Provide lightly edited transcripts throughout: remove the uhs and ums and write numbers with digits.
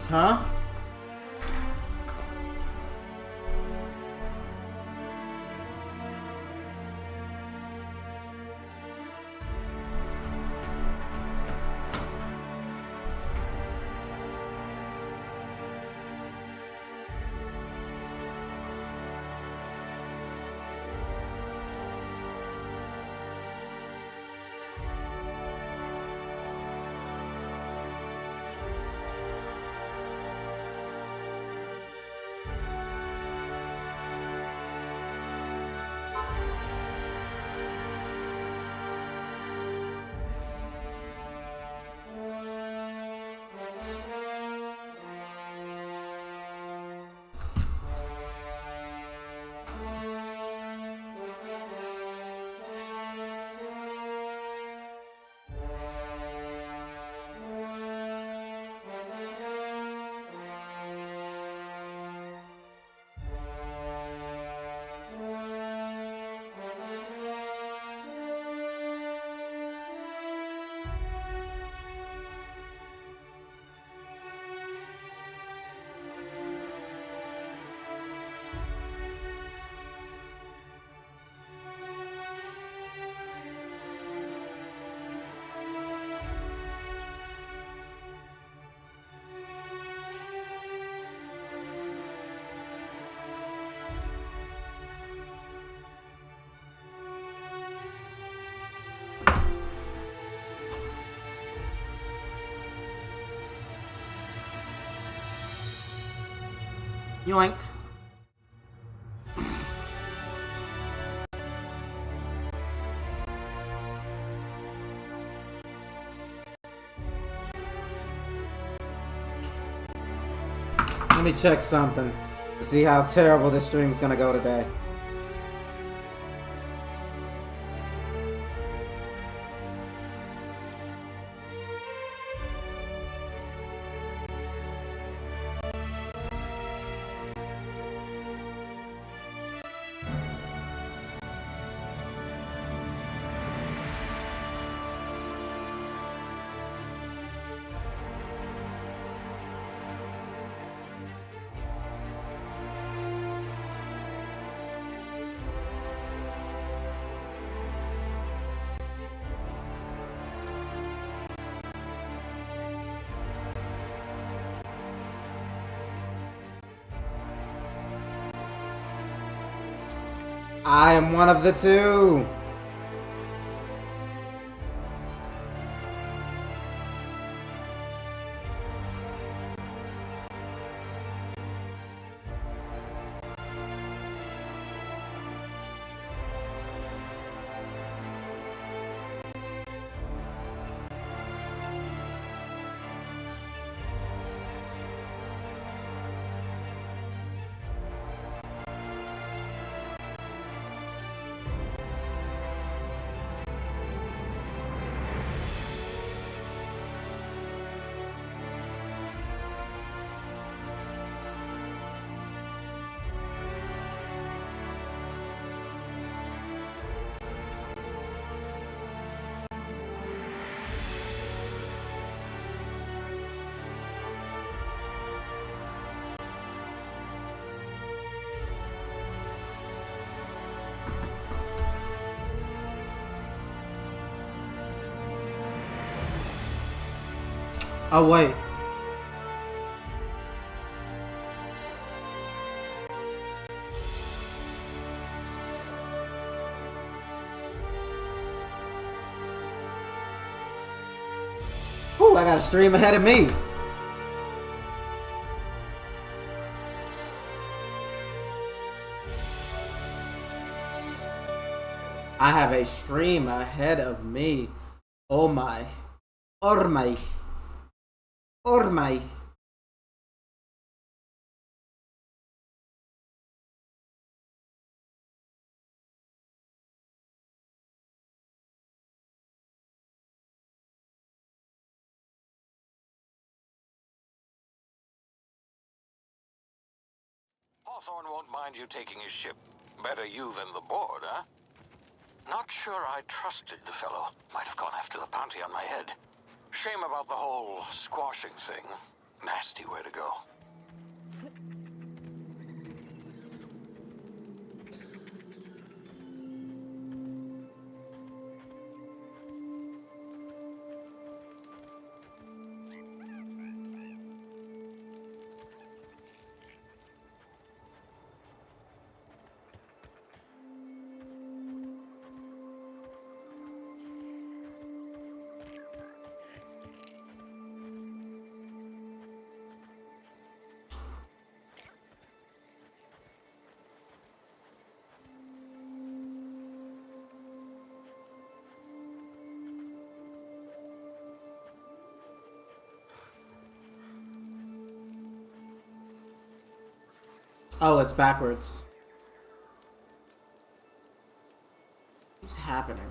Huh? Yoink. Let me check something. See how terrible this stream's gonna go today. I am one of the two. Oh, wait. Ooh, I got a stream ahead of me. I have a stream ahead of me. Oh my. Oh my. Oh my. Hawthorne won't mind you taking his ship. Better you than the board, huh? Not sure I trusted the fellow. Might have gone after the bounty on my head. Shame about the whole squashing thing. Nasty way to go. Oh, it's backwards. What's happening?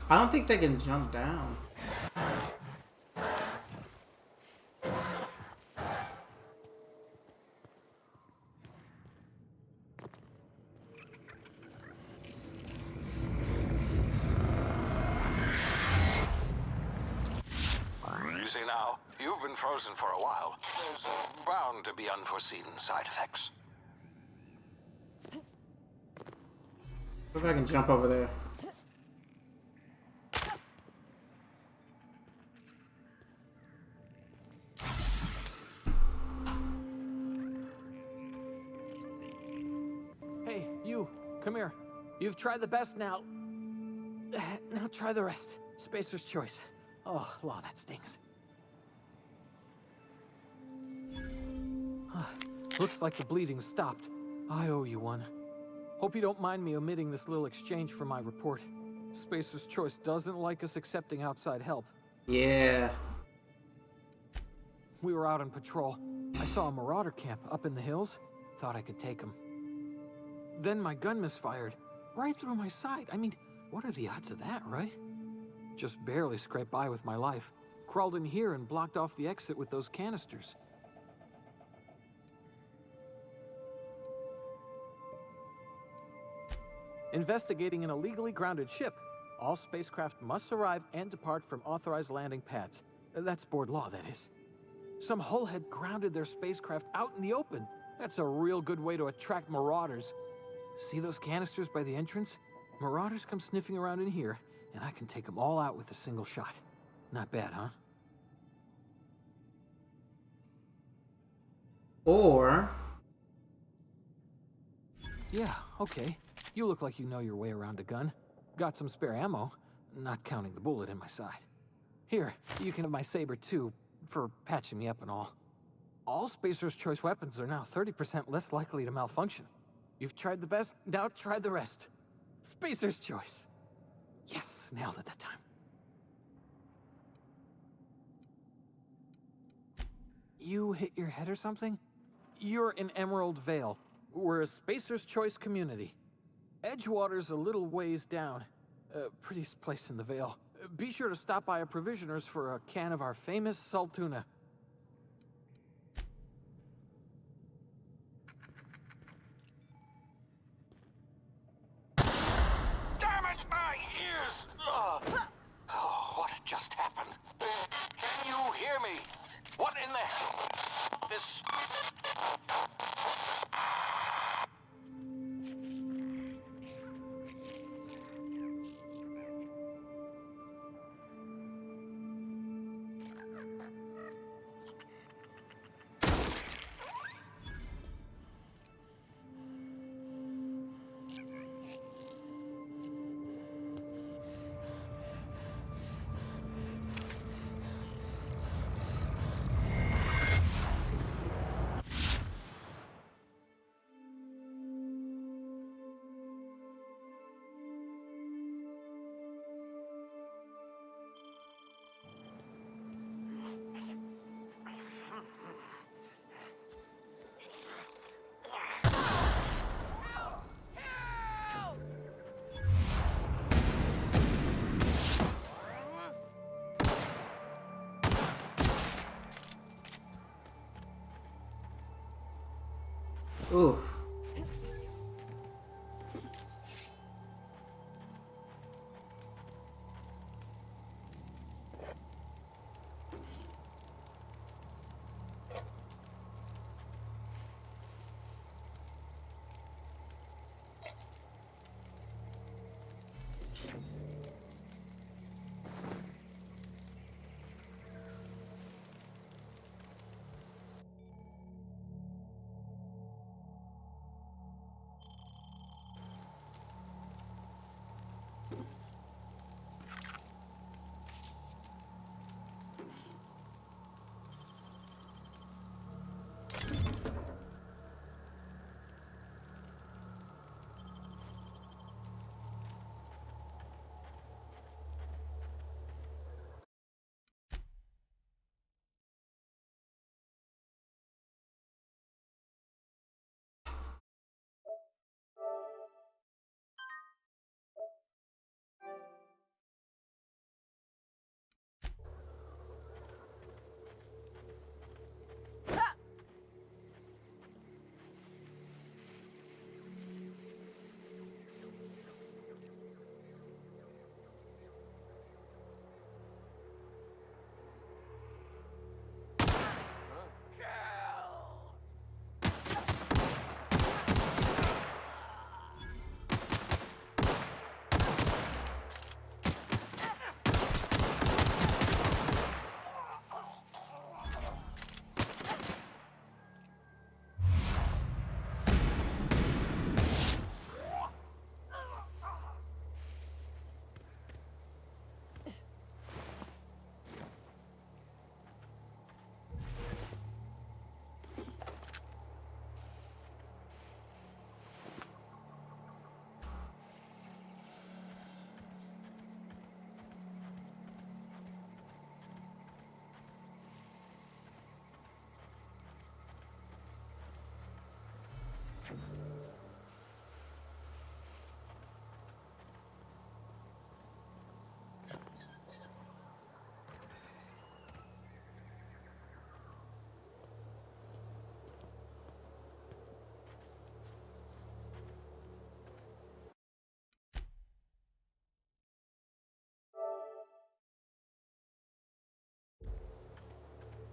I don't think they can jump down. You see now, you've been frozen for a while. There's bound to be unforeseen side effects. See if I can jump over there. Hey, you, come here. You've tried the best now. Now try the rest. Spacer's choice. Oh, law, that stings. Looks like the bleeding stopped. I owe you one. Hope you don't mind me omitting this little exchange from my report. Spacer's choice doesn't like us accepting outside help. Yeah. We were out on patrol. I saw a marauder camp up in the hills. Thought I could take him. Then my gun misfired. Right through my side. I mean, what are the odds of that, right? Just barely scraped by with my life. Crawled in here and blocked off the exit with those canisters. Investigating an illegally grounded ship. All spacecraft must arrive and depart from authorized landing pads. That's board law, that is. Some hull had grounded their spacecraft out in the open. That's a real good way to attract marauders. See those canisters by the entrance? Marauders come sniffing around in here, and I can take them all out with a single shot. Not bad, huh? Or... Yeah, okay. You look like you know your way around a gun. Got some spare ammo, not counting the bullet in my side. Here, you can have my saber too, for patching me up and all. All Spacer's choice weapons are now 30% less likely to malfunction. You've tried the best, now try the rest. Spacer's choice. Yes, nailed it that time. You hit your head or something? You're in Emerald Vale. We're a Spacer's choice community. Edgewater's a little ways down. Prettiest place in the Vale. Be sure to stop by a provisioner's for a can of our famous salt tuna. Damn it, my ears! Oh, what just happened? Can you hear me? What in the hell? This... Ooh.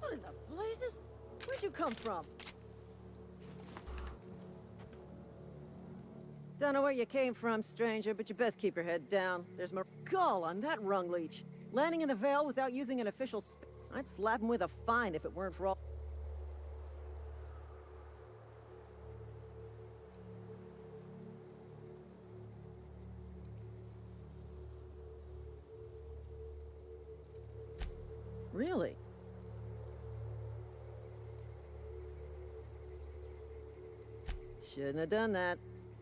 What in the blazes? Where'd you come from? Don't know where you came from, stranger, but you best keep your head down. There's more gall on that rung leech. Landing in the Vale without using an official I'd slap him with a fine if it weren't for all... Really? Shouldn't have done that.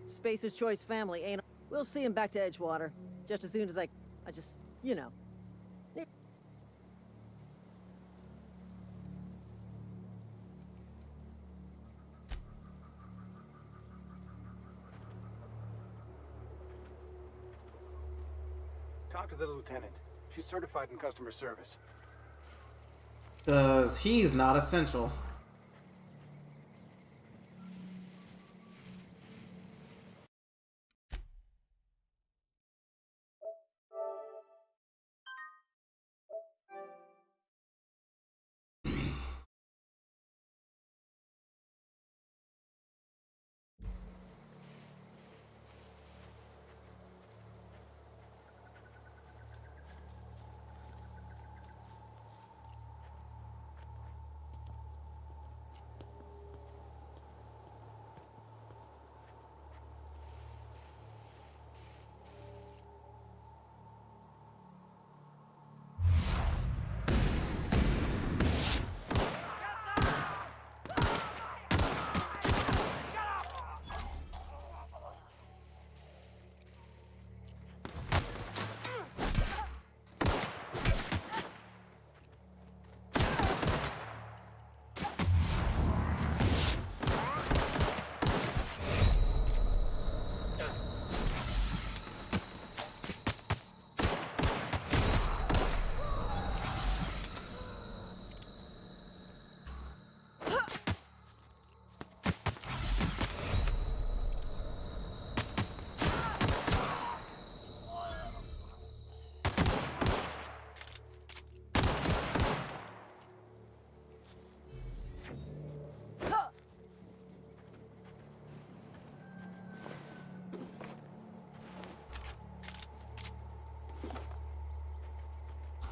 Spacer's Choice family ain't... We'll see him back to Edgewater. Just as soon as I just, you know. Talk to the lieutenant. She's certified in customer service. Because he's not essential.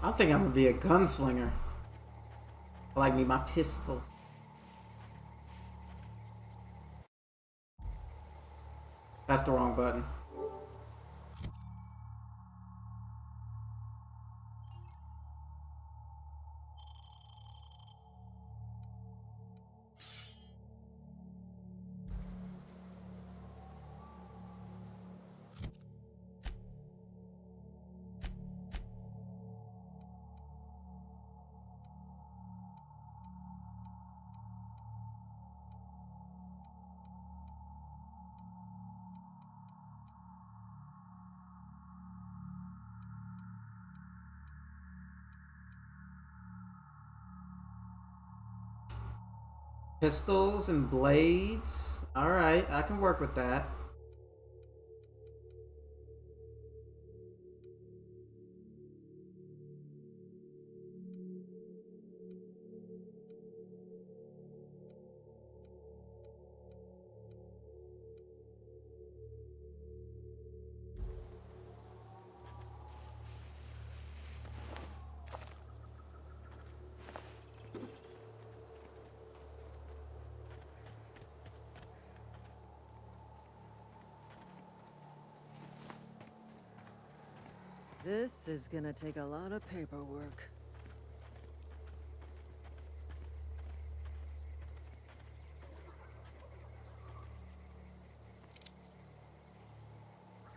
I think I'm gonna be a gunslinger. I like me my pistols. That's the wrong button. Pistols and blades. Alright, I can work with that. This is gonna take a lot of paperwork.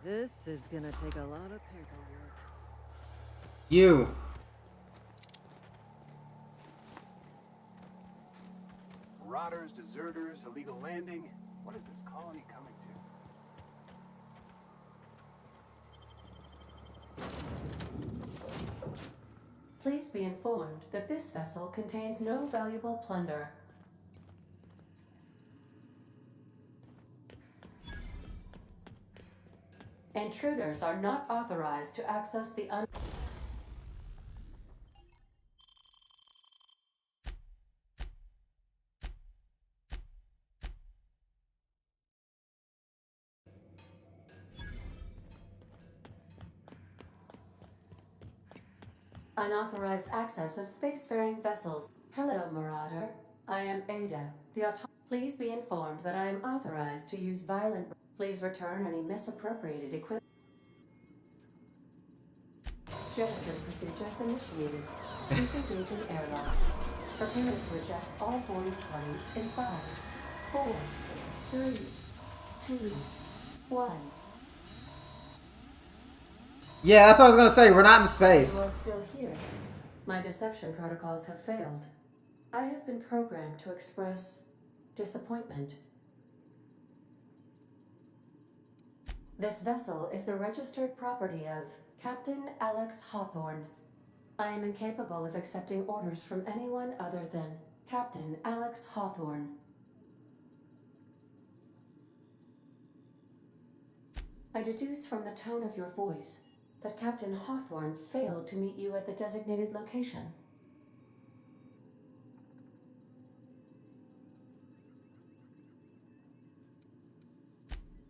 This is gonna take a lot of paperwork. You. Marauders, deserters, illegal landing. What is this colony coming to? Please be informed that this vessel contains no valuable plunder. Intruders are not authorized to access the unauthorized access of spacefaring vessels. Hello, Marauder. I am Ada, Please be informed that I am authorized to use violent. Please return any misappropriated equipment. Jettison procedures initiated. Disengaging airlocks. Preparing to eject all boarding parties in 5, 4, 3, 2, 1. Yeah, that's what I was gonna say. We're not in space. You are still here. My deception protocols have failed. I have been programmed to express disappointment. This vessel is the registered property of Captain Alex Hawthorne. I am incapable of accepting orders from anyone other than Captain Alex Hawthorne. I deduce from the tone of your voice that Captain Hawthorne failed to meet you at the designated location.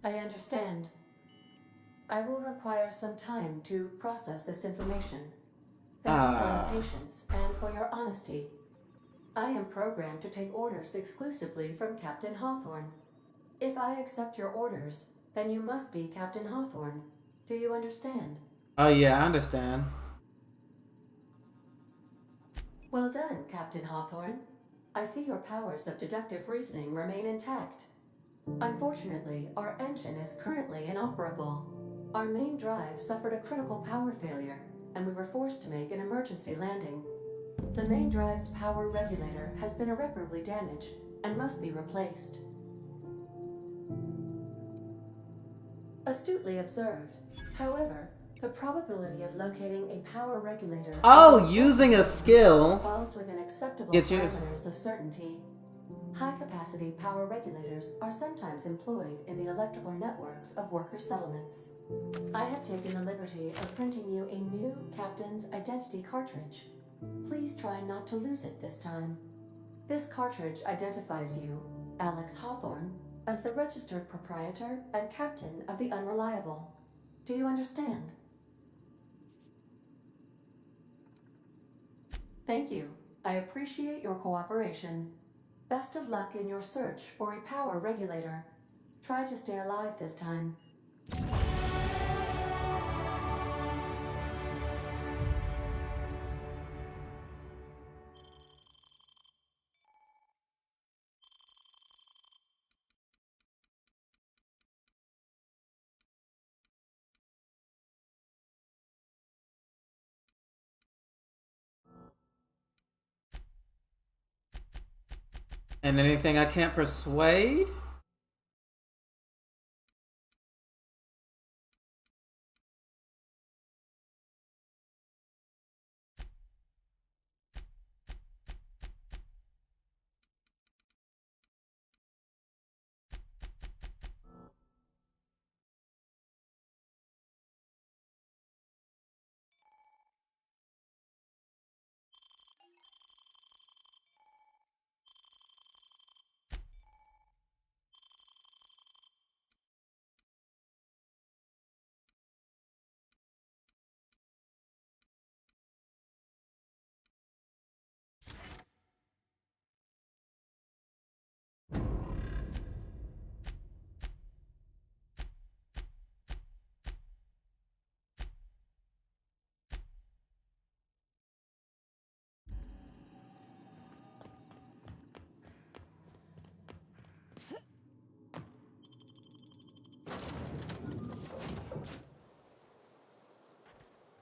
I understand. I will require some time to process this information. Thank you for your patience and for your honesty. I am programmed to take orders exclusively from Captain Hawthorne. If I accept your orders, then you must be Captain Hawthorne. Do you understand? Oh yeah, I understand. Well done, Captain Hawthorne. I see your powers of deductive reasoning remain intact. Unfortunately, our engine is currently inoperable. Our main drive suffered a critical power failure, and we were forced to make an emergency landing. The main drive's power regulator has been irreparably damaged and must be replaced. Astutely observed. However, the probability of locating a power regulator Using a skill falls within acceptable gets you. parameters of certainty. High-capacity power regulators are sometimes employed in the electrical networks of worker settlements. I have taken the liberty of printing you a new Captain's Identity cartridge. Please try not to lose it this time. This cartridge identifies you, Alex Hawthorne, as the registered proprietor and captain of the Unreliable. Do you understand? Thank you. I appreciate your cooperation. Best of luck in your search for a power regulator. Try to stay alive this time. And anything I can't persuade?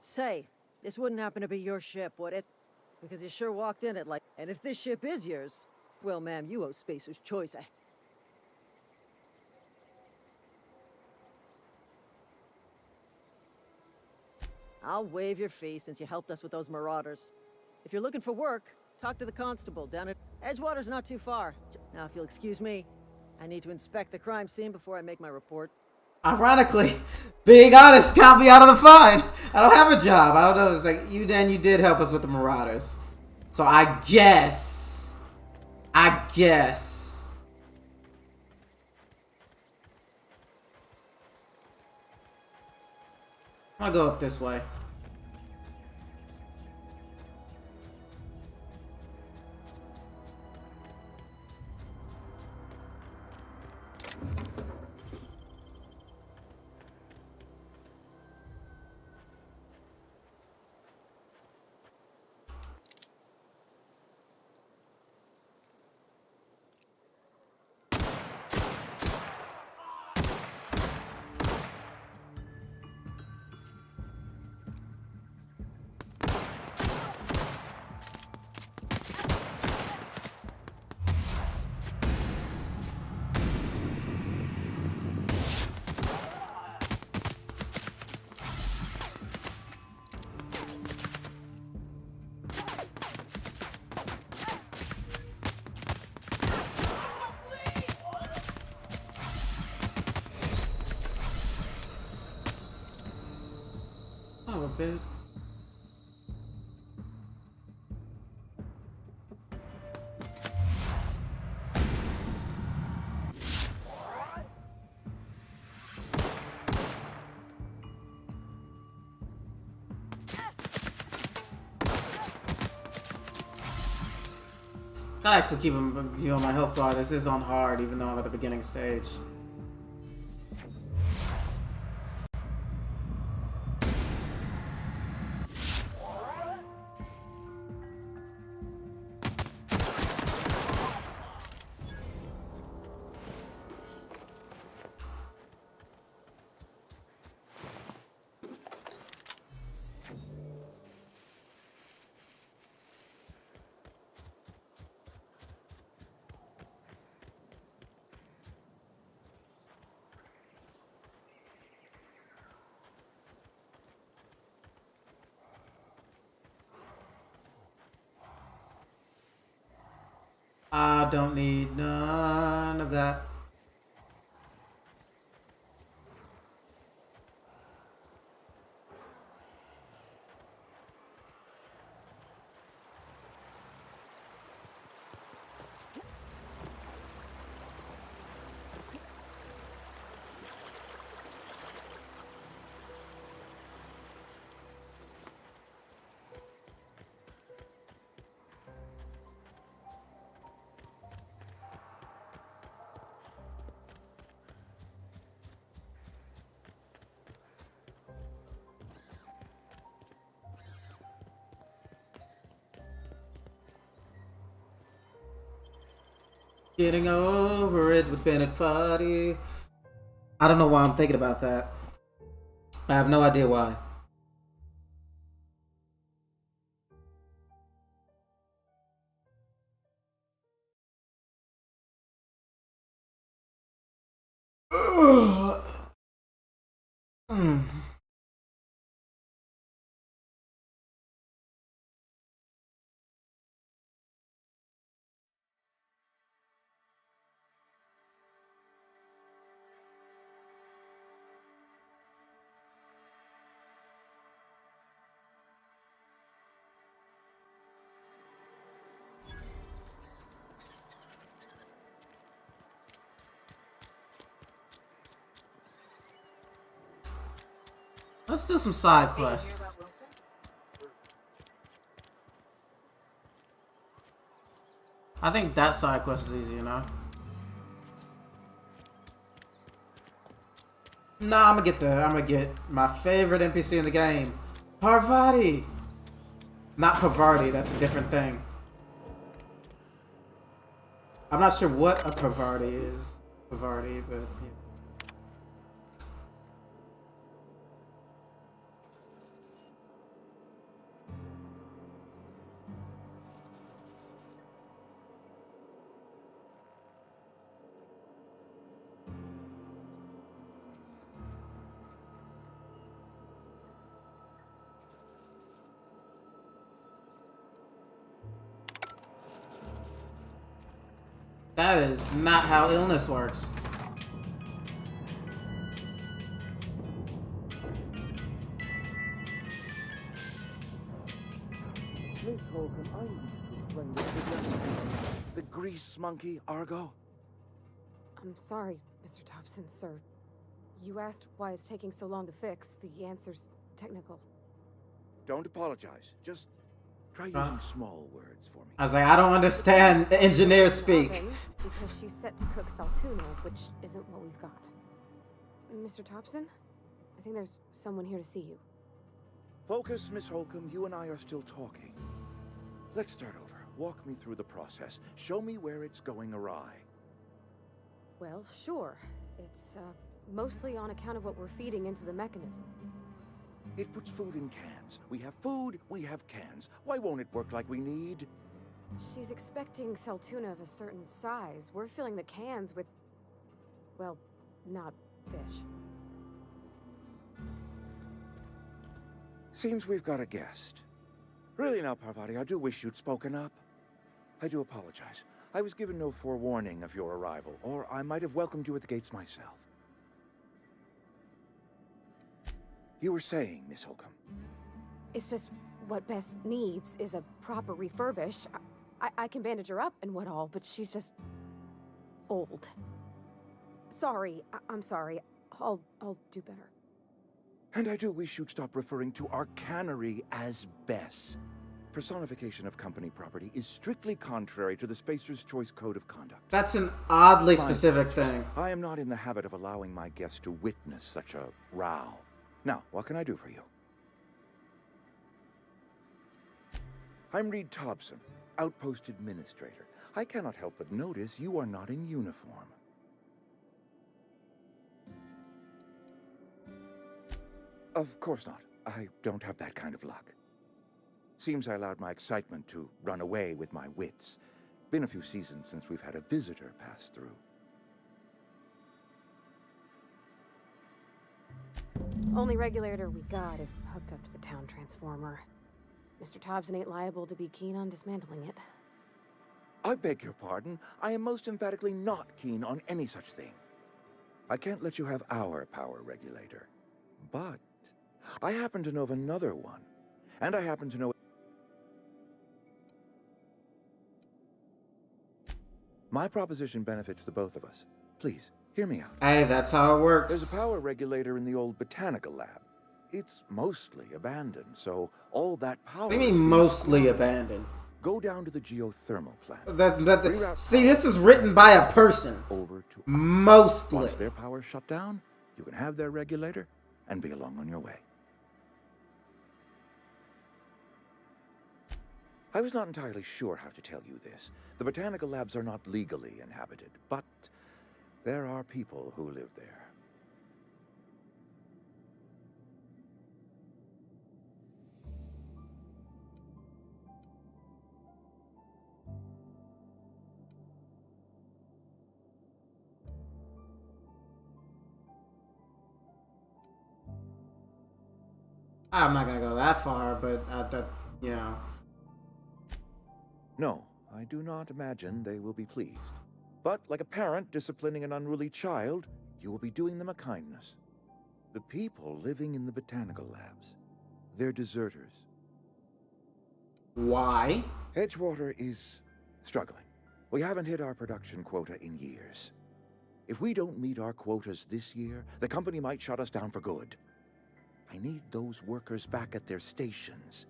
Say, this wouldn't happen to be your ship, would it? Because you sure walked in it like... And if this ship is yours, well, ma'am, you owe Spacer's Choice. I'll waive your fee since you helped us with those marauders. If you're looking for work, talk to the constable down at... Edgewater's not too far. Now, if you'll excuse me, I need to inspect the crime scene before I make my report. Ironically, being honest got me out of the fine. I don't have a job. I don't know. It's like, you did help us with the marauders. So I guess. I'll go up this way. Oh, a bit. Gotta actually keep a view on my health bar. This is on hard, even though I'm at the beginning stage. I don't need none of that. Getting over it with Bennett Foddy. I don't know why I'm thinking about that. I have no idea why. Mm. Let's do some side quests. I think that side quest is easy enough. Nah, I'm gonna get my favorite NPC in the game. Parvati! Not Parvati, that's a different thing. I'm not sure what a Parvati is. Parvati, but yeah. That is not how illness works. The grease monkey, Argo? I'm sorry, Mr. Thompson, sir. You asked why it's taking so long to fix. The answer's technical. Don't apologize. Just try using small words for me. I was like, I don't understand the engineer speak. Because she's set to cook Saltuna, which isn't what we've got. Mr. Thompson? I think there's someone here to see you. Focus, Miss Holcomb. You and I are still talking. Let's start over. Walk me through the process. Show me where it's going awry. Well, sure. It's, mostly on account of what we're feeding into the mechanism. It puts food in cans. We have food, we have cans. Why won't it work like we need? She's expecting Saltuna of a certain size. We're filling the cans with, well, not fish. Seems we've got a guest. Really now, Parvati, I do wish you'd spoken up. I do apologize. I was given no forewarning of your arrival, or I might have welcomed you at the gates myself. You were saying, Miss Holcomb. It's just what Bess needs is a proper refurbish. I can bandage her up and what all, but she's just old. Sorry, I'm sorry. I'll do better. And I do wish you'd stop referring to our cannery as Bess. Personification of company property is strictly contrary to the Spacer's Choice Code of Conduct. That's an oddly specific thing. I am not in the habit of allowing my guests to witness such a row. Now, what can I do for you? I'm Reed Thompson, Outpost Administrator. I cannot help but notice you are not in uniform. Of course not. I don't have that kind of luck. Seems I allowed my excitement to run away with my wits. Been a few seasons since we've had a visitor pass through. Only regulator we got is hooked up to the town transformer. Mr. Thompson ain't liable to be keen on dismantling it. I beg your pardon. I am most emphatically not keen on any such thing. I can't let you have our power regulator. But I happen to know of another one. And I happen to know... My proposition benefits the both of us. Please, hear me out. Hey, that's how it works. There's a power regulator in the old botanical lab. It's mostly abandoned, so all that power... What do you mean mostly abandoned? Go down to the geothermal plant. See, this is written by a person. Over to... Mostly. Once their power shut down, you can have their regulator and be along on your way. I was not entirely sure how to tell you this. The botanical labs are not legally inhabited, but there are people who live there. I'm not gonna go that far, but you know. No, I do not imagine they will be pleased. But like a parent disciplining an unruly child, you will be doing them a kindness. The people living in the botanical labs, they're deserters. Why? Edgewater is struggling. We haven't hit our production quota in years. If we don't meet our quotas this year, the company might shut us down for good. I need those workers back at their stations.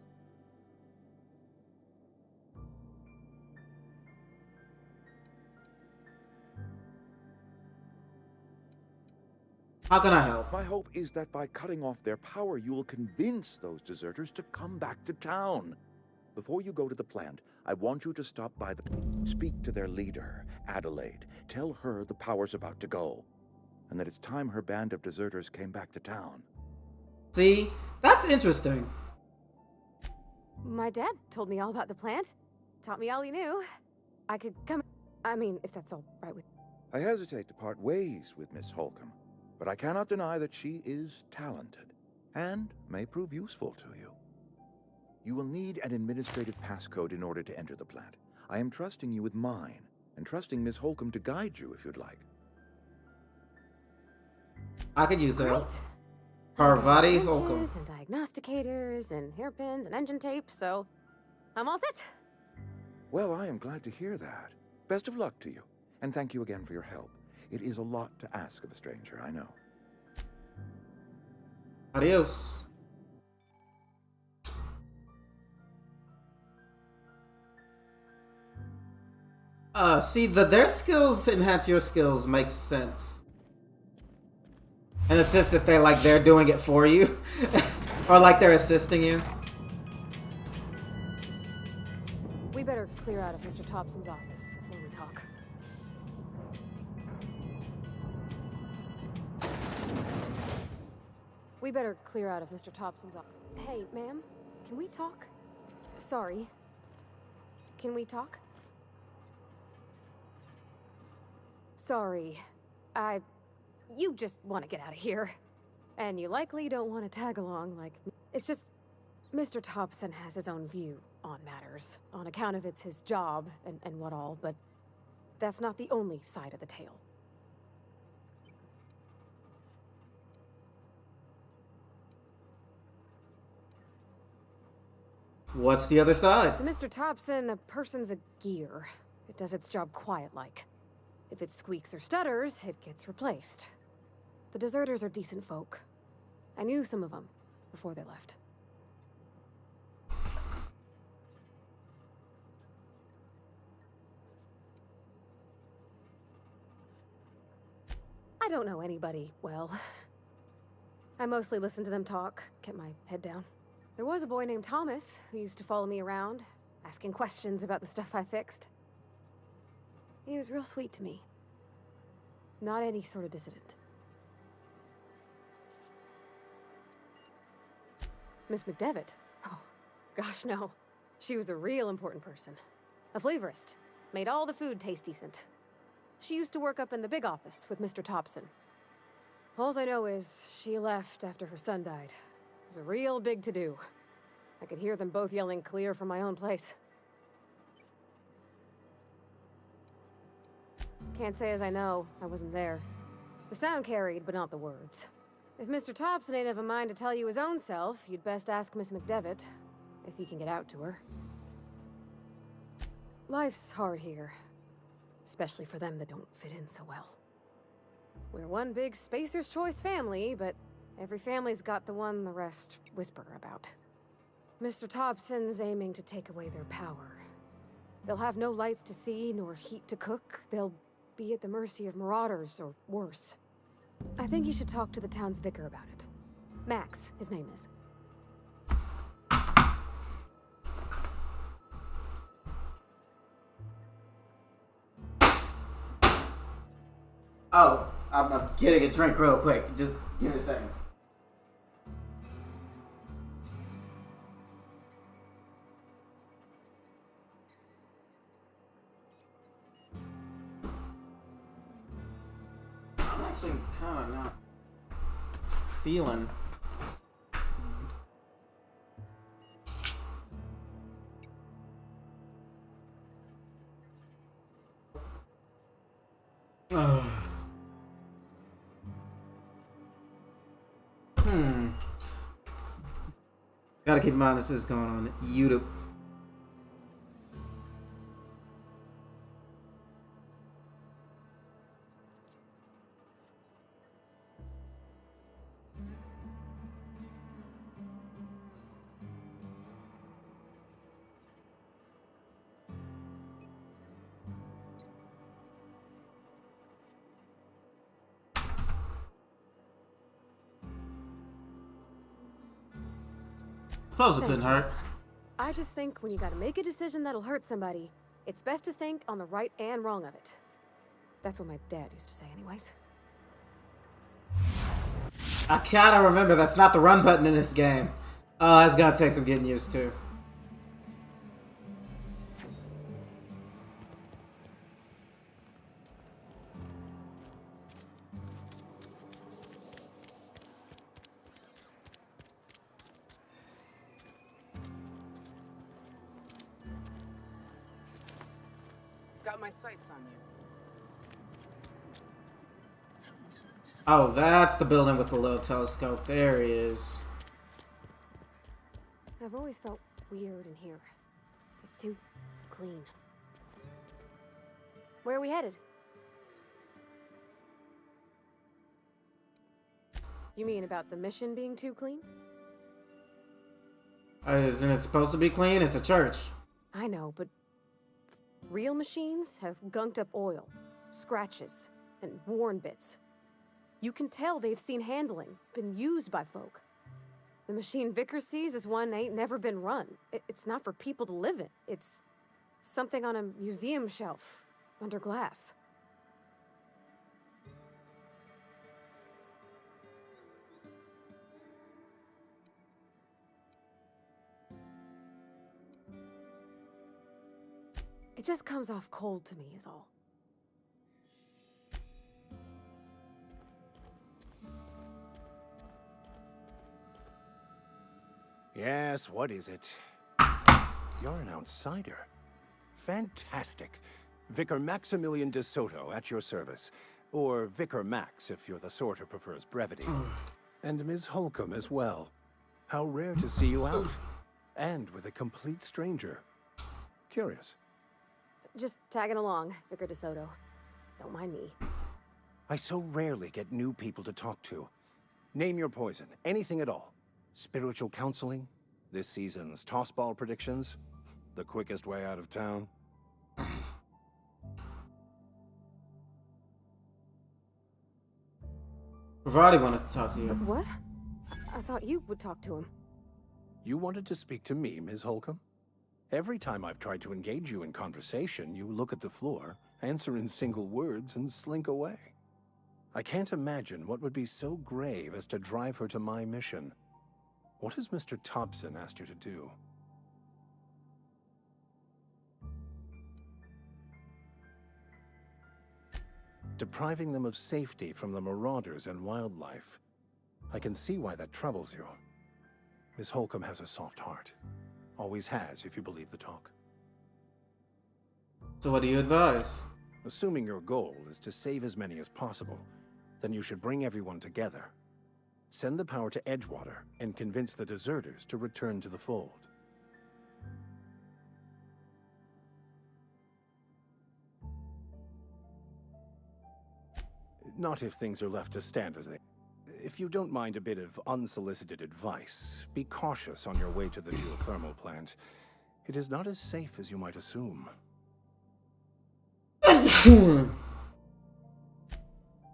How can I help? My hope is that by cutting off their power, you will convince those deserters to come back to town. Before you go to the plant, I want you to stop by speak to their leader, Adelaide. Tell her the power's about to go, and that it's time her band of deserters came back to town. See? That's interesting. My dad told me all about the plant. Taught me all he knew. I could come... I mean, if that's all right with... I hesitate to part ways with Miss Holcomb, but I cannot deny that she is talented, and may prove useful to you. You will need an administrative passcode in order to enter the plant. I am trusting you with mine, and trusting Miss Holcomb to guide you if you'd like. I could use that. Great. Parvati Wrenches Holcomb. and diagnosticators and hairpins and engine tape, so I'm all set. Well, I am glad to hear that. Best of luck to you, and thank you again for your help. It is a lot to ask of a stranger, I know. Adios. See, their skills enhance your skills makes sense. In the sense that they're doing it for you. Or like they're assisting you. We better clear out of Mr. Thompson's office before we talk. We better clear out of Mr. Thompson's office. Hey, ma'am, can we talk? Sorry. Can we talk? Sorry. You just want to get out of here. And you likely don't want to tag along like me. It's just, Mr. Thompson has his own view on matters, on account of it's his job and what all, but that's not the only side of the tale. What's the other side? To Mr. Thompson, a person's a gear. It does its job quiet-like. If it squeaks or stutters, it gets replaced. The deserters are decent folk. I knew some of them before they left. I don't know anybody well. I mostly listen to them talk, kept my head down. There was a boy named Thomas who used to follow me around, asking questions about the stuff I fixed. He was real sweet to me. Not any sort of dissident. Miss McDevitt? Oh, gosh, no. She was a real important person. A flavorist. Made all the food taste decent. She used to work up in the big office with Mr. Thompson. All I know is she left after her son died. It was a real big to-do. I could hear them both yelling clear from my own place. Can't say as I know. I wasn't there. The sound carried, but not the words. If Mr. Thompson ain't of a mind to tell you his own self, you'd best ask Miss McDevitt, if he can get out to her. Life's hard here. Especially for them that don't fit in so well. We're one big Spacer's Choice family, but every family's got the one the rest whisper about. Mr. Thompson's aiming to take away their power. They'll have no lights to see, nor heat to cook. They'll be at the mercy of marauders, or worse. I think you should talk to the town's vicar about it. Max, his name is. Oh, I'm getting a drink real quick. Just give me a second. I'm actually kind of not feeling. Gotta keep in mind this is going on YouTube. Suppose it couldn't hurt. I just think when you gotta make a decision that'll hurt somebody, it's best to think on the right and wrong of it. That's what my dad used to say anyways. I kinda remember that's not the run button in this game. Oh, that's gonna take some getting used to. Got my sights on you. Oh, that's the building with the little telescope. There he is. I've always felt weird in here. It's too clean. Where are we headed? You mean about the mission being too clean? Isn't it supposed to be clean? It's a church. I know, but real machines have gunked up oil, scratches, and worn bits. You can tell they've seen handling, been used by folk. The machine Vickers sees is one ain't never been run. It's not for people to live in. It's something on a museum shelf, under glass. It just comes off cold to me, is all. Yes, what is it? You're an outsider. Fantastic. Vicar Maximilian de Soto at your service. Or Vicar Max, if you're the sort who prefers brevity. And Ms. Holcomb as well. How rare to see you out. And with a complete stranger. Curious. Just tagging along, Vicar DeSoto. Don't mind me. I so rarely get new people to talk to. Name your poison, anything at all. Spiritual counseling? This season's tossball predictions? The quickest way out of town? Parvati wanted to talk to you. What? I thought you would talk to him. You wanted to speak to me, Ms. Holcomb? Every time I've tried to engage you in conversation, you look at the floor, answer in single words, and slink away. I can't imagine what would be so grave as to drive her to my mission. What has Mr. Thompson asked you to do? Depriving them of safety from the marauders and wildlife. I can see why that troubles you. Miss Holcomb has a soft heart. Always has, if you believe the talk. So what do you advise? Assuming your goal is to save as many as possible, then you should bring everyone together. Send the power to Edgewater and convince the deserters to return to the fold. Not if things are left to stand as they... If you don't mind a bit of unsolicited advice, be cautious on your way to the geothermal plant. It is not as safe as you might assume.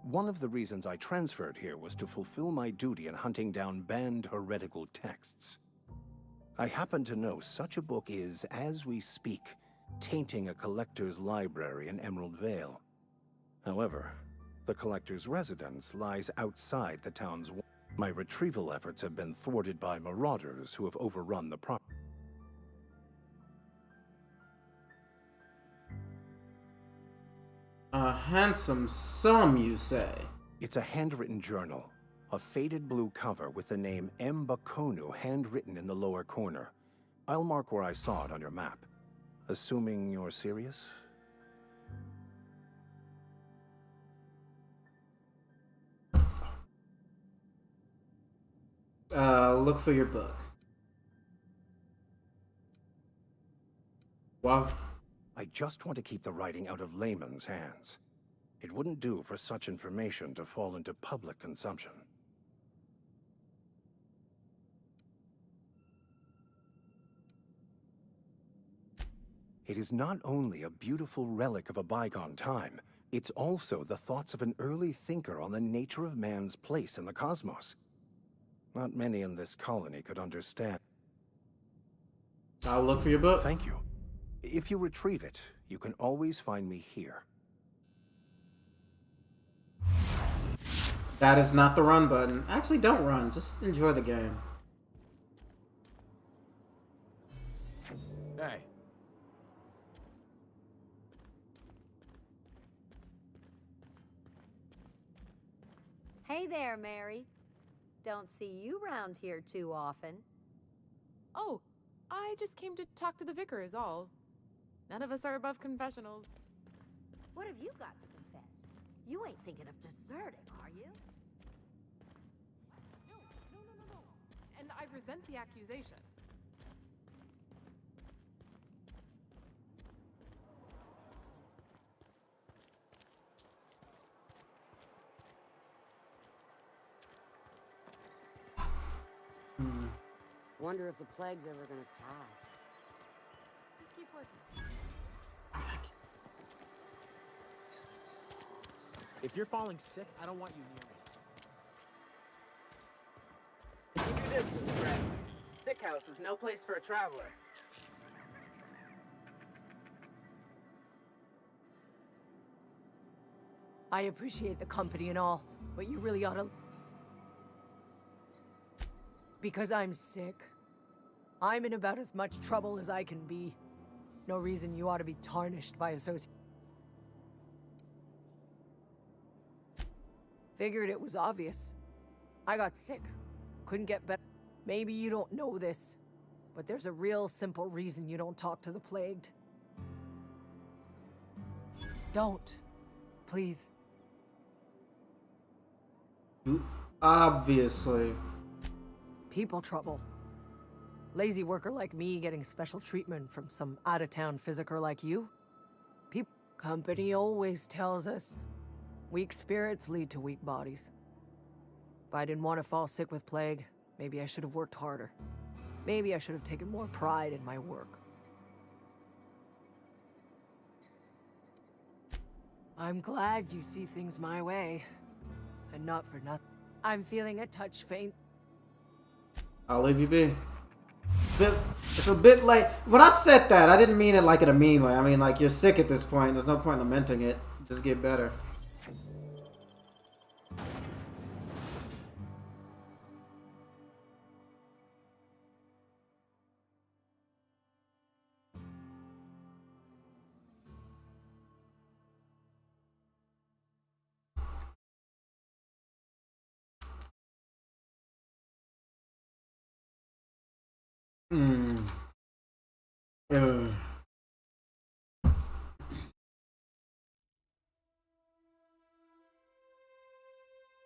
One of the reasons I transferred here was to fulfill my duty in hunting down banned heretical texts. I happen to know such a book is, as we speak, tainting a collector's library in Emerald Vale. However, The collector's residence lies outside the town's walls. My retrieval efforts have been thwarted by marauders who have overrun the property. A handsome sum, you say? It's a handwritten journal. A faded blue cover with the name M. Bakonu handwritten in the lower corner. I'll mark where I saw it on your map. Assuming you're serious? Look for your book. Wow. I just want to keep the writing out of layman's hands. It wouldn't do for such information to fall into public consumption. It is not only a beautiful relic of a bygone time, it's also the thoughts of an early thinker on the nature of man's place in the cosmos. Not many in this colony could understand. I'll look for your book. Thank you. If you retrieve it, you can always find me here. That is not the run button. Actually, don't run. Just enjoy the game. Hey. Hey there, Mary. Don't see you round here too often. Oh, I just came to talk to the vicar is all. None of us are above confessionals. What have you got to confess? You ain't thinking of deserting, are you? No. And I resent the accusation. Wonder if the plague's ever gonna pass. Just keep working. If you're falling sick, I don't want you near me. Keep your distance, Brad. Sick house is no place for a traveler. I appreciate the company and all, but you really ought to... Because I'm sick. I'm in about as much trouble as I can be. No reason you ought to be tarnished by association. Figured it was obvious. I got sick. Couldn't get better. Maybe you don't know this, but there's a real simple reason you don't talk to the plagued. Don't. Please. Obviously. People trouble. Lazy worker like me getting special treatment from some out-of-town physiker like you? Company always tells us weak spirits lead to weak bodies. If I didn't want to fall sick with plague, maybe I should have worked harder. Maybe I should have taken more pride in my work. I'm glad you see things my way. And not for nothing. I'm feeling a touch faint. I'll leave you be. It's a bit late. When I said that, I didn't mean it like in a mean way. I mean, like, you're sick at this point. There's no point lamenting it. Just get better.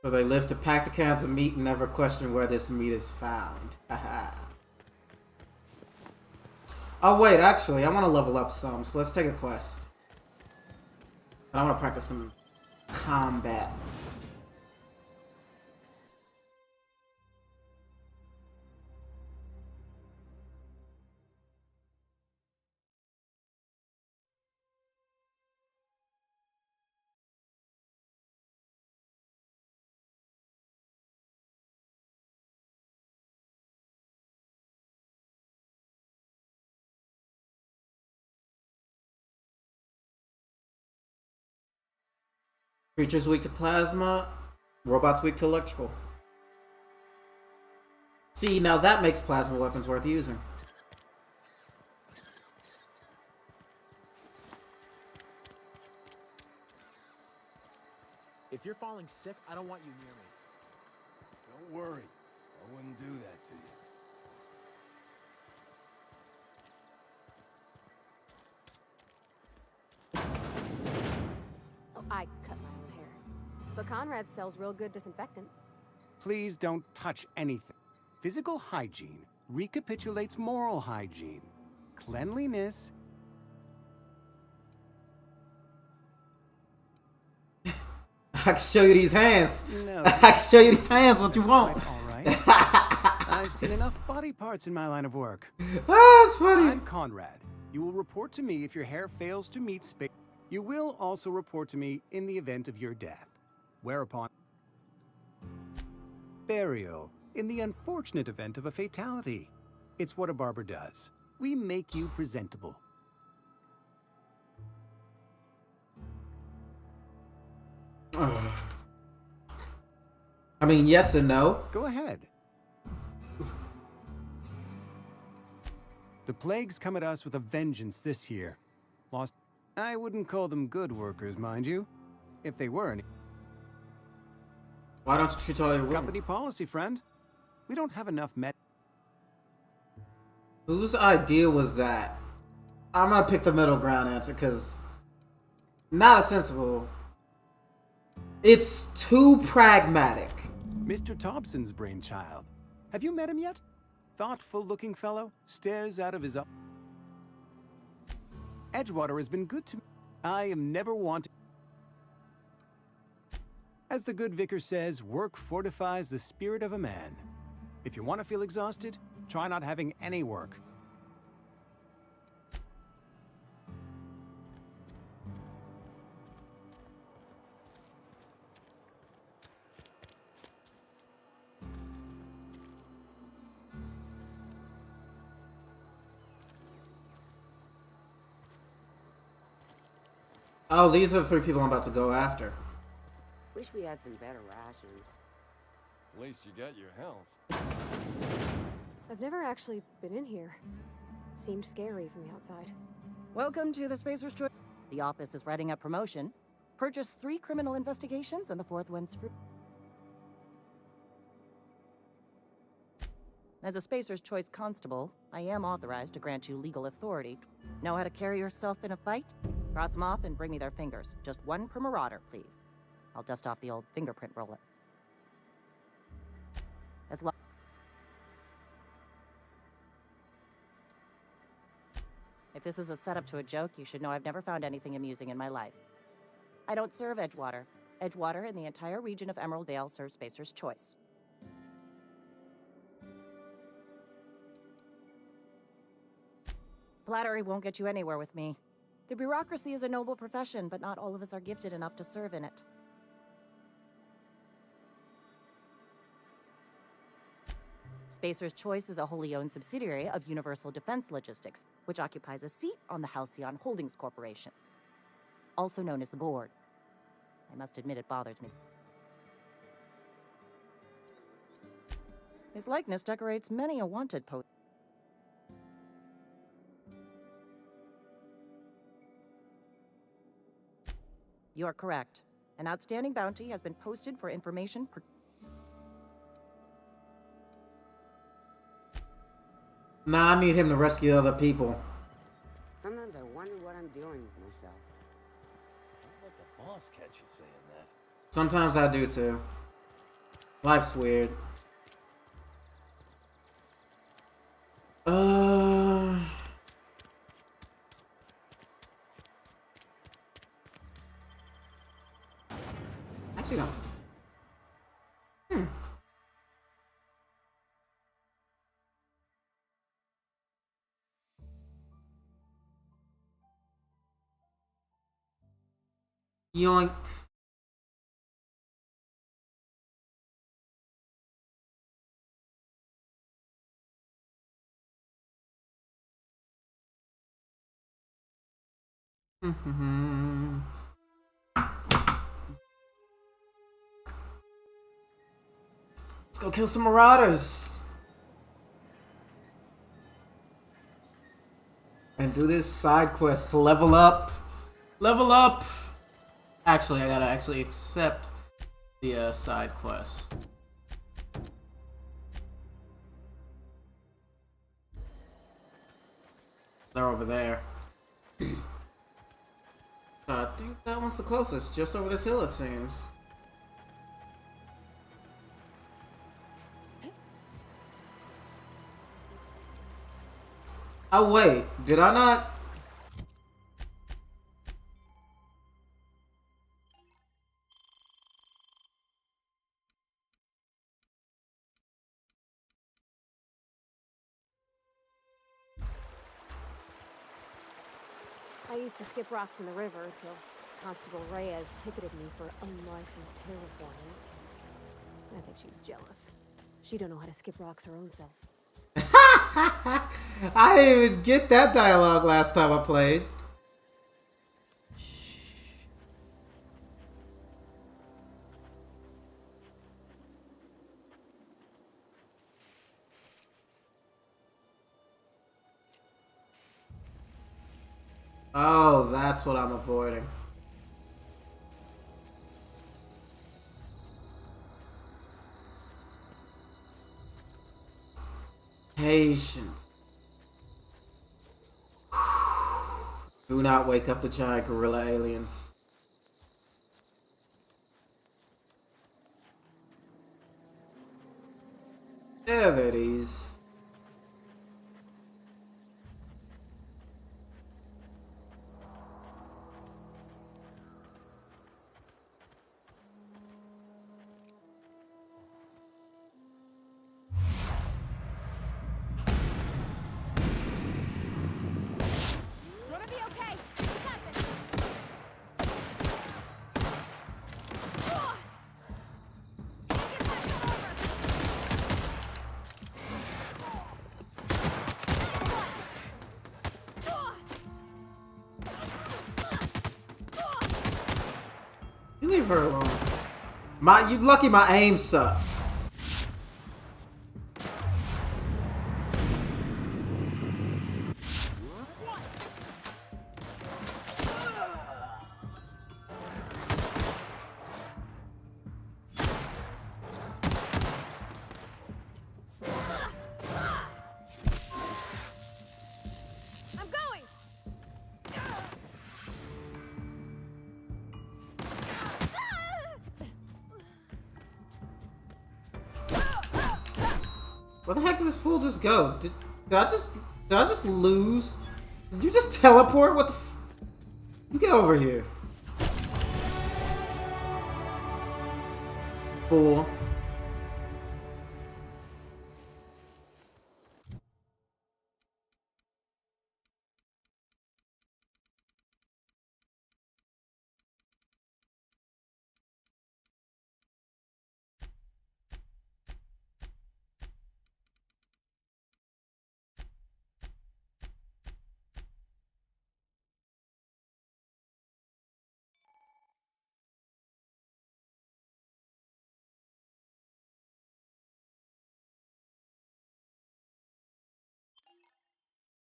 So they live to pack the cans of meat and never question where this meat is found. Oh wait, actually, I want to level up some, so let's take a quest. I want to practice some combat. Creatures weak to plasma, robots weak to electrical. See, now that makes plasma weapons worth using. If you're falling sick, I don't want you near me. Don't worry. I wouldn't do that to you. Oh, I cut my own hair. But Conrad sells real good disinfectant. Please don't touch anything. Physical hygiene recapitulates moral hygiene. Cleanliness. I can show you these hands. No. I can show you these hands. What you want? All right. I've seen enough body parts in my line of work. Ah, that's funny. I'm Conrad. You will report to me if your hair fails to meet space. You will also report to me in the event of your death. Whereupon... Burial, in the unfortunate event of a fatality. It's what a barber does. We make you presentable. I mean, yes and no. Go ahead. The plagues come at us with a vengeance this year. Lost... I wouldn't call them good workers, mind you. If they were any... Why don't you treat all your Company policy, friend. We don't have enough med... Whose idea was that? I'm gonna pick the middle ground answer, because... Not a sensible... It's too pragmatic. Mr. Thompson's brainchild. Have you met him yet? Thoughtful-looking fellow, stares out of his... Edgewater has been good to me. I am never wanting... As the good vicar says, work fortifies the spirit of a man. If you want to feel exhausted, try not having any work. Oh, these are the 3 people I'm about to go after. Wish we had some better rations. At least you got your health. I've never actually been in here. Seemed scary from the outside. Welcome to the Spacer's Choice. The office is writing up promotion. Purchase 3 criminal investigations and the 4th one's free. As a Spacer's Choice constable, I am authorized to grant you legal authority. Know how to carry yourself in a fight? Cross them off and bring me their fingers. Just 1 per marauder, please. I'll dust off the old fingerprint roller. If this is a setup to a joke, you should know I've never found anything amusing in my life. I don't serve Edgewater. Edgewater and the entire region of Emerald Vale serve Spacer's Choice. Flattery won't get you anywhere with me. The bureaucracy is a noble profession, but not all of us are gifted enough to serve in it. Spacer's Choice is a wholly owned subsidiary of Universal Defense Logistics, which occupies a seat on the Halcyon Holdings Corporation, also known as the Board. I must admit it bothers me. His likeness decorates many a wanted post. You are correct. An outstanding bounty has been posted for information. Nah, I need him to rescue other people. Sometimes I wonder what I'm doing with myself. Don't let the boss catch you saying that. Sometimes I do too. Life's weird. Actually, no. Yoink. Let's go kill some marauders. And do this side quest to level up. Level up! Actually, I gotta actually accept the side quest. They're over there. I think that one's the closest, just over this hill it seems. Oh wait, did I not? I used to skip rocks in the river till Constable Reyes ticketed me for unlicensed terraforming. I think she was jealous. She don't know how to skip rocks her own self. I didn't even get that dialogue last time I played. Oh, that's what I'm avoiding. Patience. Do not wake up the giant gorilla aliens. There it is. You leave her alone. You lucky my aim sucks. Where the heck did this fool just go? Did I just lose? Did you just teleport? What the f— You get over here. Fool.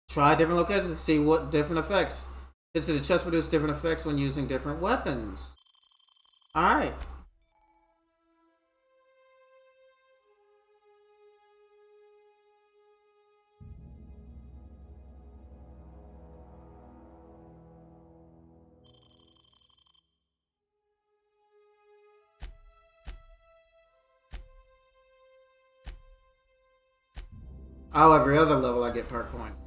Try different locations to see what different effects. Is it the chest produce different effects when using different weapons? Alright. Oh, every other level I get perk points.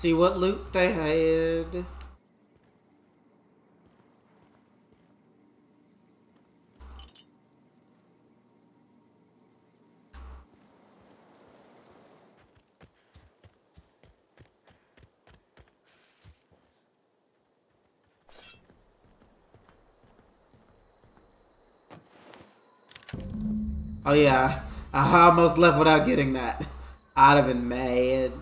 See what loot they had. Oh yeah, I almost left without getting that. I'd have been mad.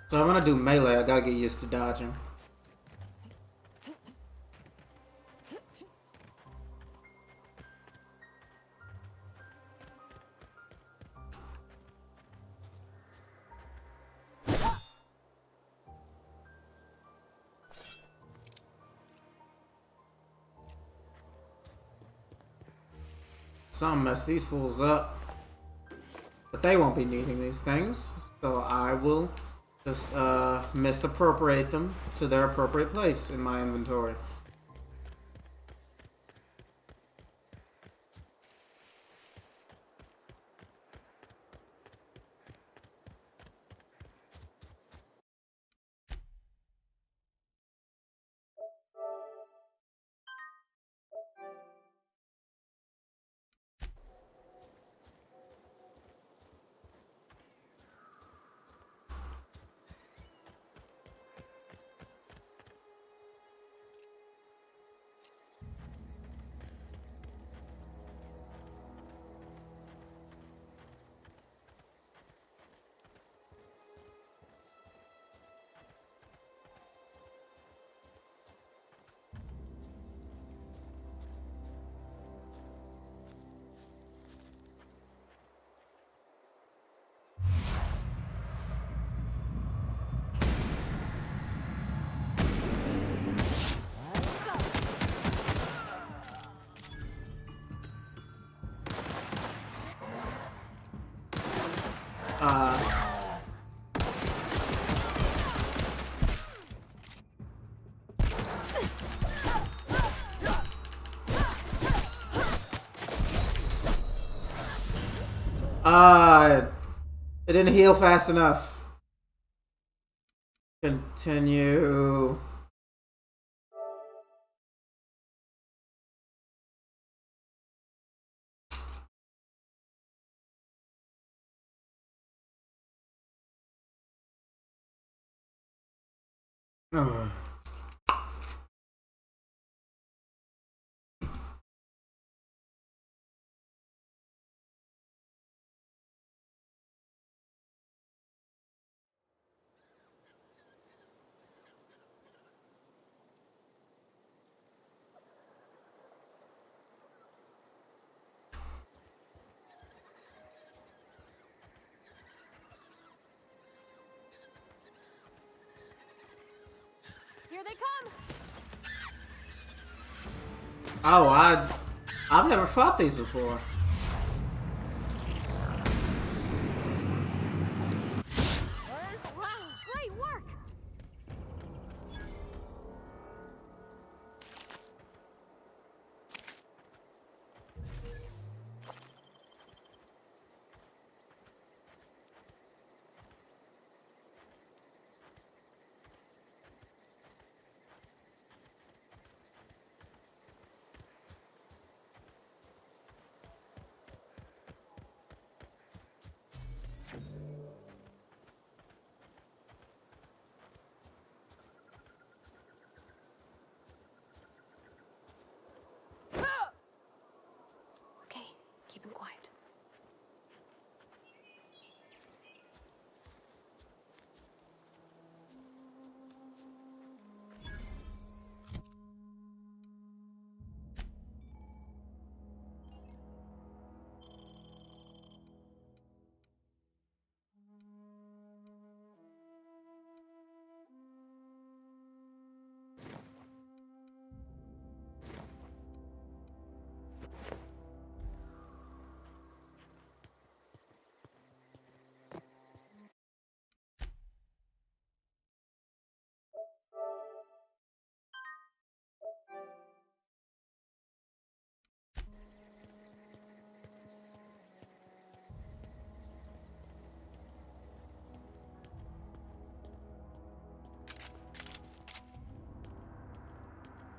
So I'm gonna do melee. I gotta get used to dodging. Some mess these fools up. But they won't be needing these things. So I will just misappropriate them to their appropriate place in my inventory. It didn't heal fast enough. Continue. Ugh. Here they come! Oh, I've never fought these before. Wow, great work! keep him quiet.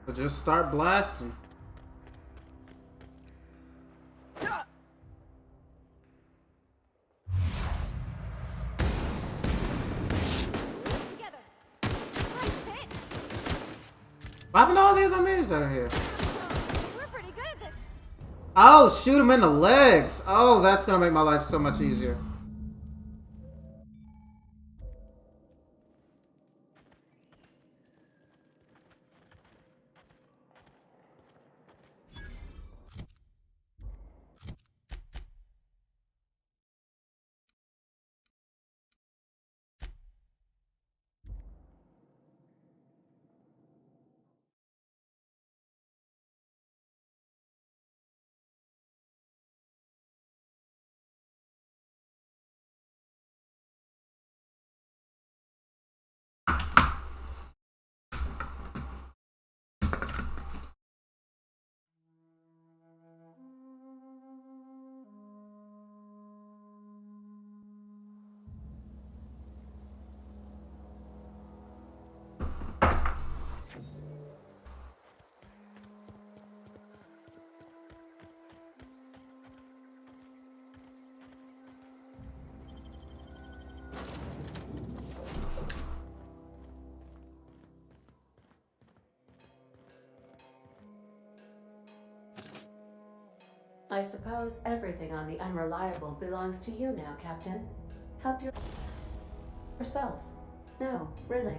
But just start blasting. What happened to all the other enemies out here? We're pretty good at this. Oh, shoot him in the legs. Oh, that's gonna make my life so much easier. I suppose everything on the Unreliable belongs to you now, Captain. Help yourself. No, really.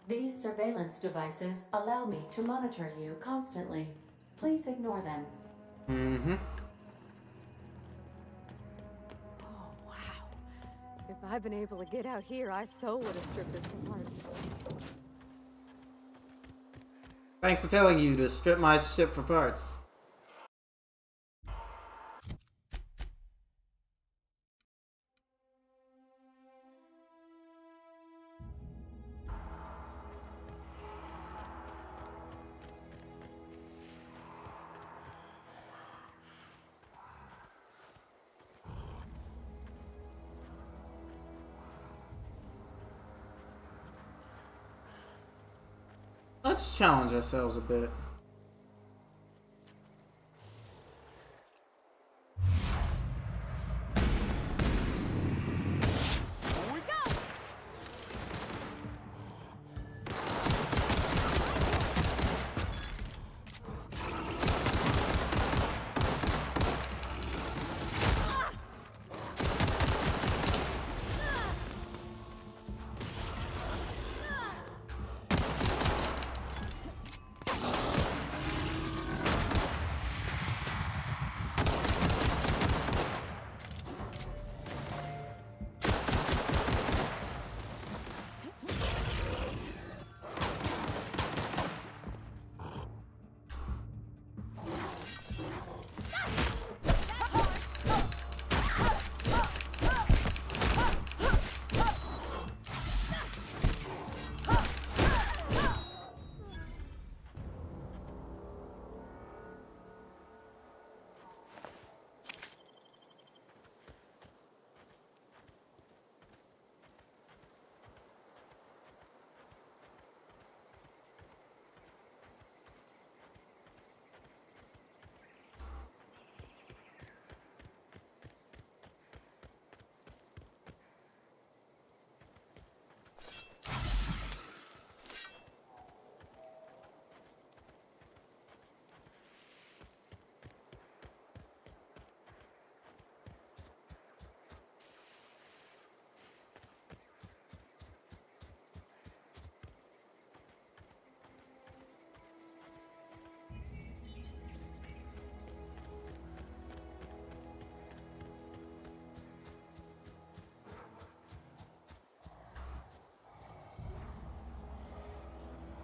These surveillance devices allow me to monitor you constantly. Please ignore them. Mm-hmm. Oh, wow. If I'd been able to get out here, I so would have stripped us from parts. Thanks for telling you to strip my ship for parts. Let's challenge ourselves a bit.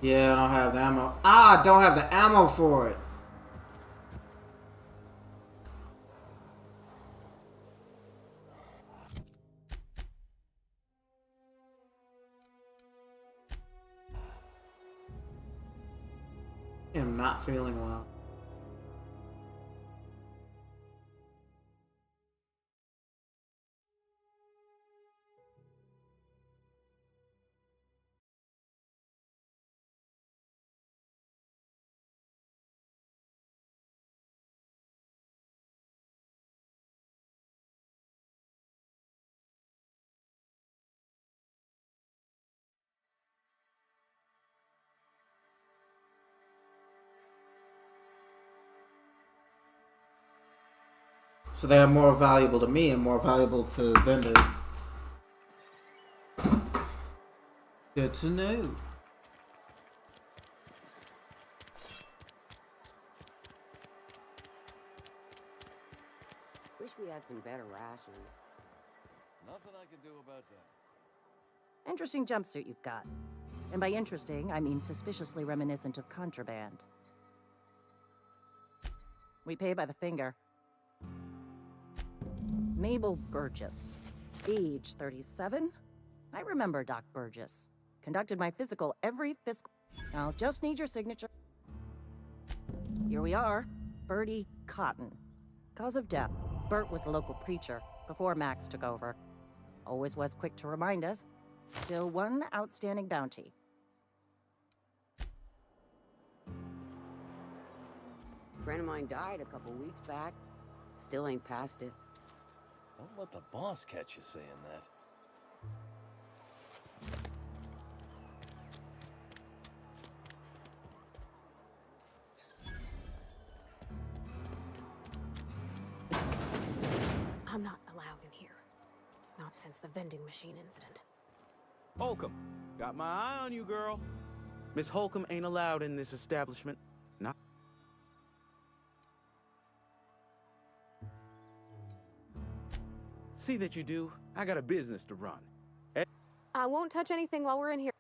Yeah, I don't have the ammo. Ah, I don't have the ammo for it. I am not feeling well. So they are more valuable to me and more valuable to vendors. Good to know. Wish we had some better rations. Nothing I can do about that. Interesting jumpsuit you've got. And by interesting, I mean suspiciously reminiscent of contraband. We pay by the finger. Mabel Burgess. Age 37? I remember Doc Burgess. Conducted my physical every fiscal... I'll just need your signature. Here we are. Bertie Cotton. Cause of death. Bert was the local preacher before Max took over. Always was quick to remind us. Still one outstanding bounty. Friend of mine died a couple weeks back. Still ain't past it. Don't let the boss catch you saying that. I'm not allowed in here. Not since the vending machine incident. Holcomb, got my eye on you, girl. Miss Holcomb ain't allowed in this establishment. Not. See that you do. I got a business to run. I won't touch anything while we're in here.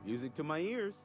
Music to my ears.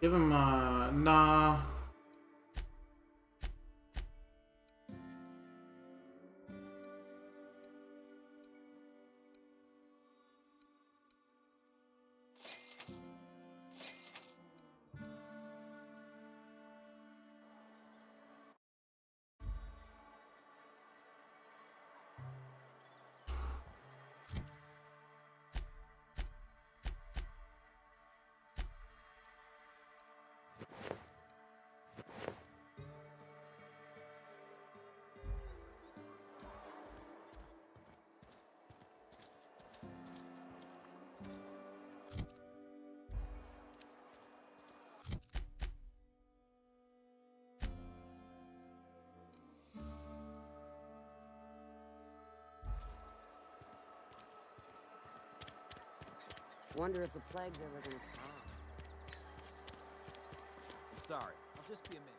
Give him nah. Wonder if the plague's ever gonna pass. I'm sorry. I'll just be a minute.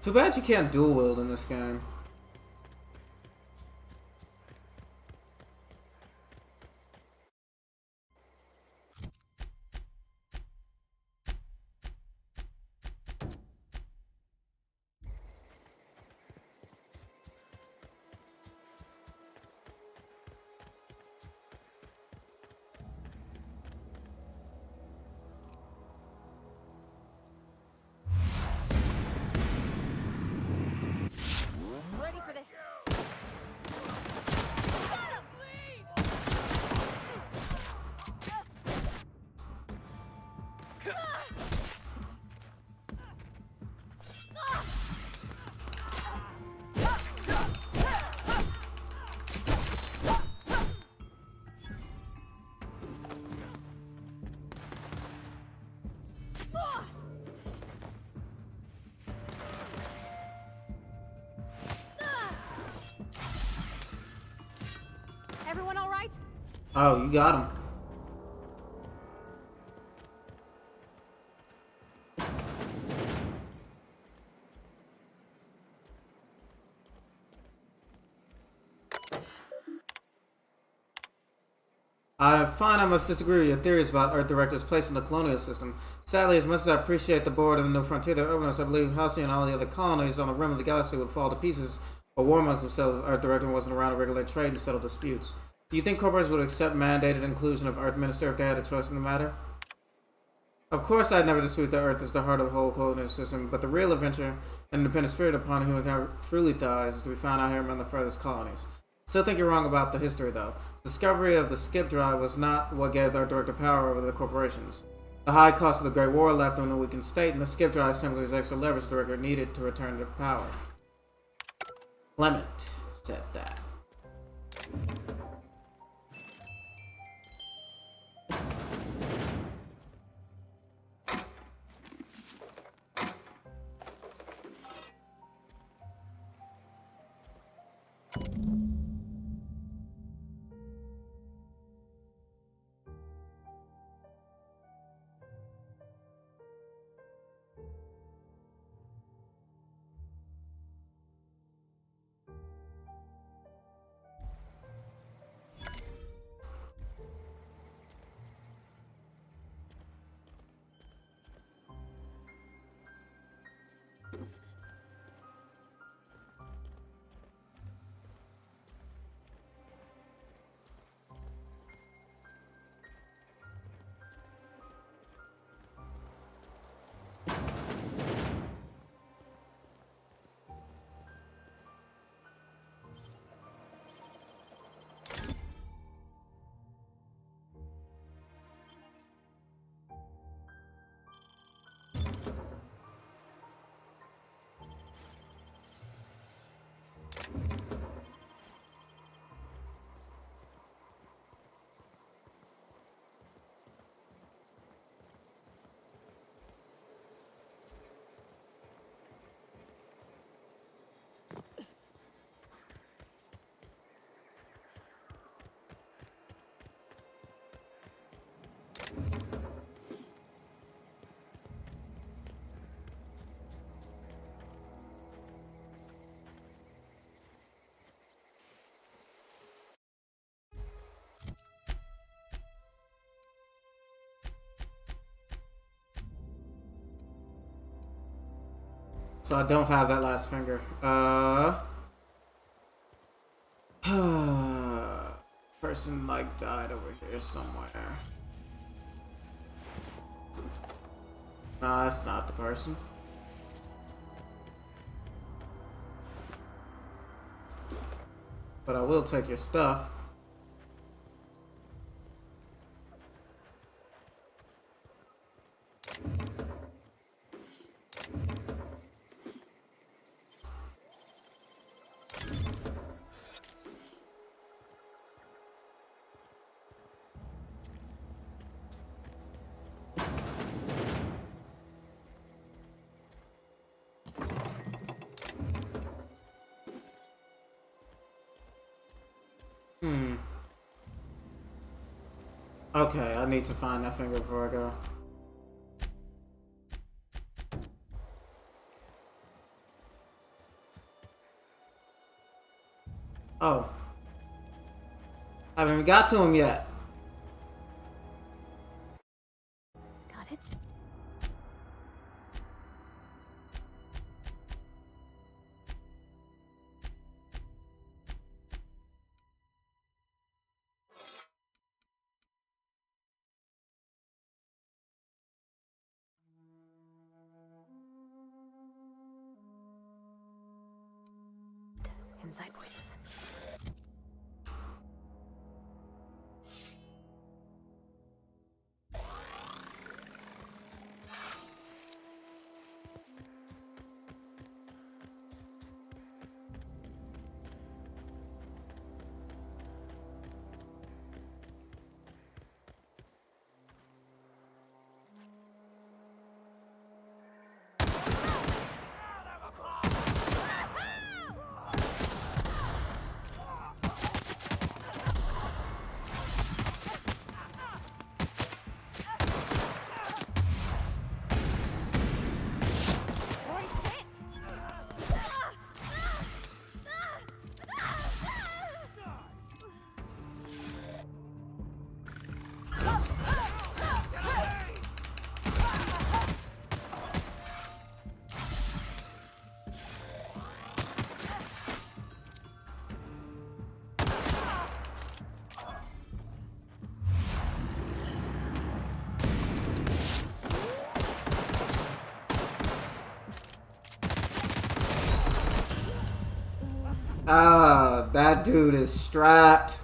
Too bad you can't dual wield in this game. Ready for this. Everyone all right? Oh, you got him. I find I must disagree with your theories about Earth Director's place in the colonial system. Sadly, as much as I appreciate the board and the new frontier that opened us, I believe Halcyon and all the other colonies on the rim of the galaxy would fall to pieces or war amongst themselves if Earth Director wasn't around to regulate trade and settle disputes. Do you think corporations would accept mandated inclusion of Earth Minister if they had a choice in the matter? Of course, I'd never dispute that Earth is the heart of the whole colonial system, but the real adventure and independent spirit upon humankind truly thrives is to be found out here among the furthest colonies. Still think you're wrong about the history, though. The discovery of the skip drive was not what gave our director power over the corporations. The high cost of the Great War left them in a weakened state, and the skip drive simply was extra leverage the director needed to return to power. Clement said that. So I don't have that last finger. Person like died over here somewhere. No, that's not the person. But I will take your stuff. Okay, I need to find that finger before I go. Oh. Haven't even got to him yet. Got it. Inside voices. Ah, that dude is strapped.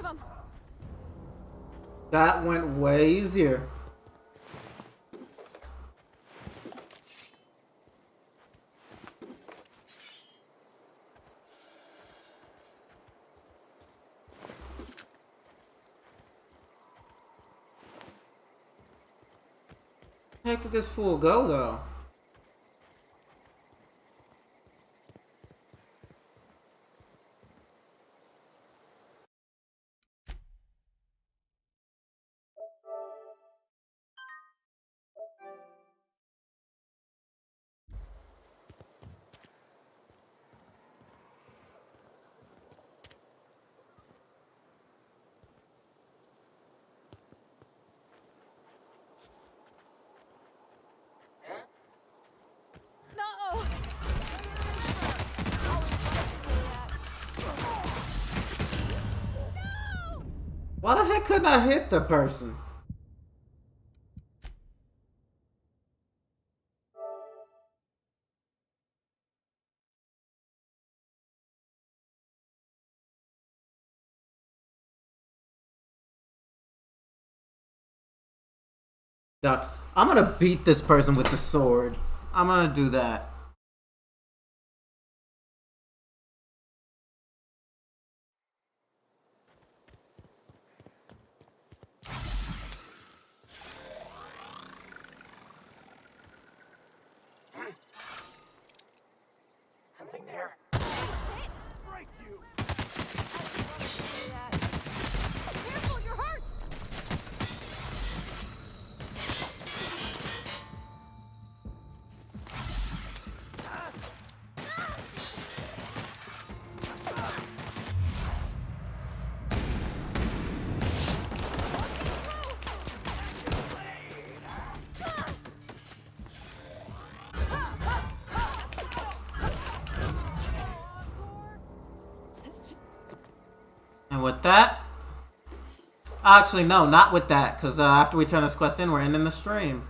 them. That went way easier. Where the heck did this fool go, though? No! Why the heck couldn't I hit the person? Duh. I'm gonna beat this person with the sword. I'm gonna do that. Something there. Break you! Careful, you're hurt! And with that, actually no, not with that, because after we turn this quest in, we're ending the stream.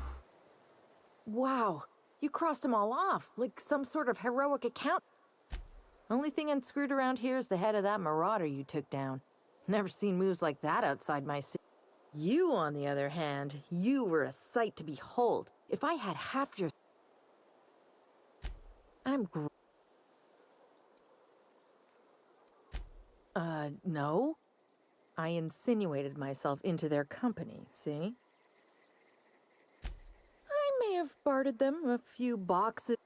Wow, you crossed them all off, like some sort of heroic account. Only thing unscrewed around here is the head of that marauder you took down. Never seen moves like that outside my city. You, on the other hand, you were a sight to behold. If I had half your... No. I insinuated myself into their company, see? I may have bartered them a few boxes.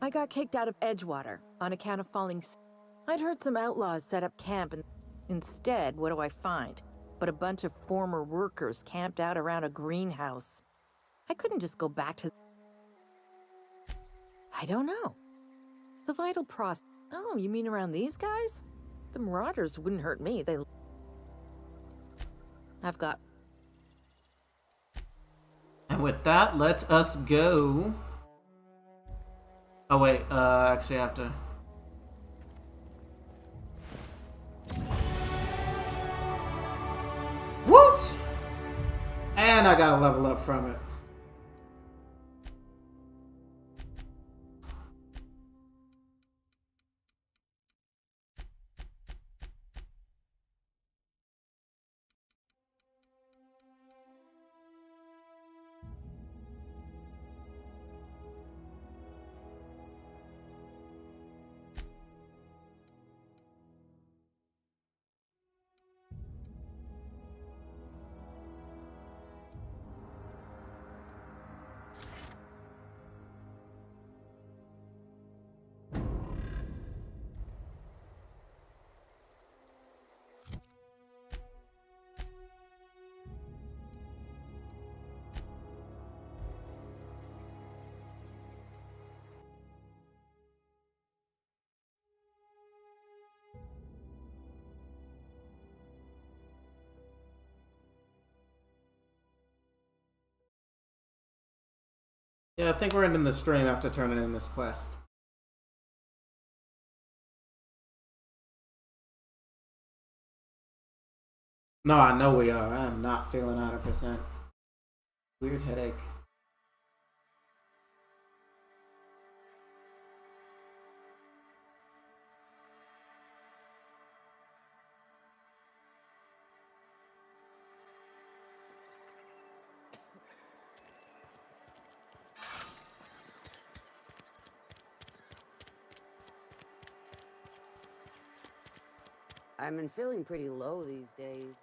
I got kicked out of Edgewater on account of falling sick. I'd heard some outlaws set up camp, and instead, what do I find? But a bunch of former workers camped out around a greenhouse. I couldn't just go back to... I don't know. The vital process... Oh, you mean around these guys? The marauders wouldn't hurt me. I've got... And with that, let us go. Oh wait, actually I have to... What? And I got a level up from it. Yeah, I think we're ending the stream after turning in this quest. No, I know we are. I am not feeling 100%. Weird headache. I've been feeling pretty low these days.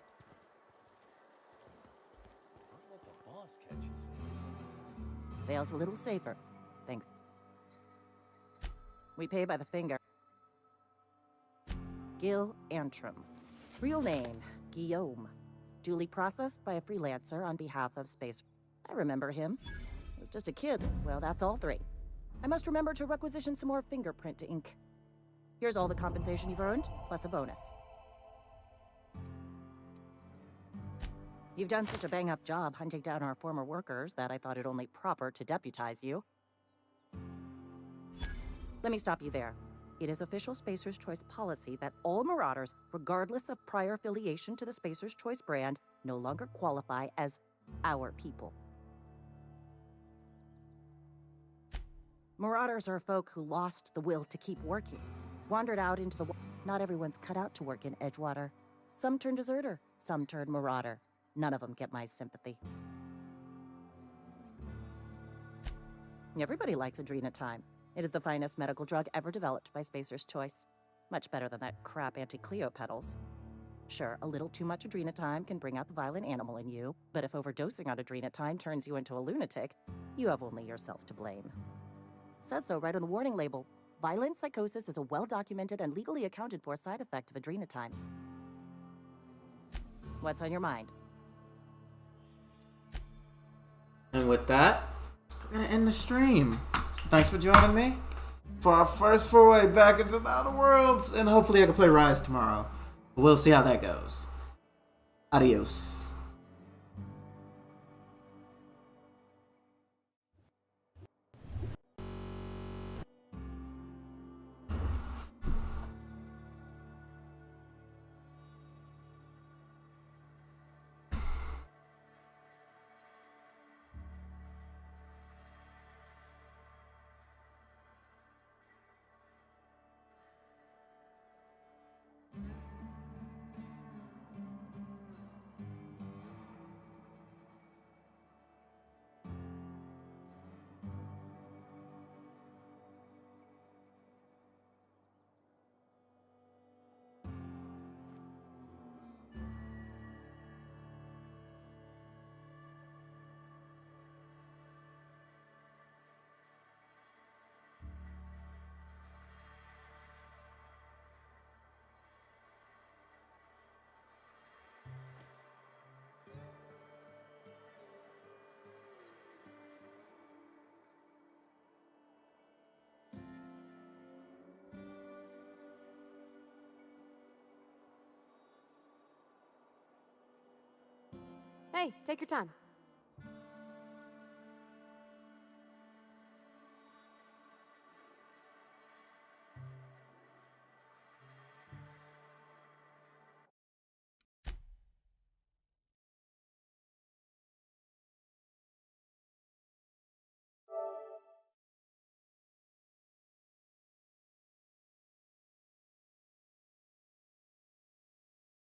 Don't let the boss catch you, see? Vale's a little safer. Thanks. We pay by the finger. Gil Antrim. Real name, Guillaume. Duly processed by a freelancer on behalf of Space. I remember him. He was just a kid. Well, that's all three. I must remember to requisition some more fingerprint ink. Here's all the compensation you've earned, plus a bonus. You've done such a bang-up job hunting down our former workers that I thought it only proper to deputize you. Let me stop you there. It is official Spacer's Choice policy that all Marauders, regardless of prior affiliation to the Spacer's Choice brand, no longer qualify as our people. Marauders are folk who lost the will to keep working, wandered out into the... Not everyone's cut out to work in Edgewater. Some turn deserter, some turn Marauder. None of them get my sympathy. Everybody likes Adrenatime. It is the finest medical drug ever developed by Spacer's Choice. Much better than that crap anti-Cleo pedals. Sure, a little too much Adrenatime can bring out the violent animal in you, but if overdosing on Adrenatime turns you into a lunatic, you have only yourself to blame. Says so right on the warning label. Violent psychosis is a well-documented and legally accounted for side effect of Adrenatime. What's on your mind? And with that, we're gonna end the stream. So thanks for joining me for our first foray back into the Outer Worlds, and hopefully I can play Rise tomorrow. We'll see how that goes. Adios. Hey, take your time.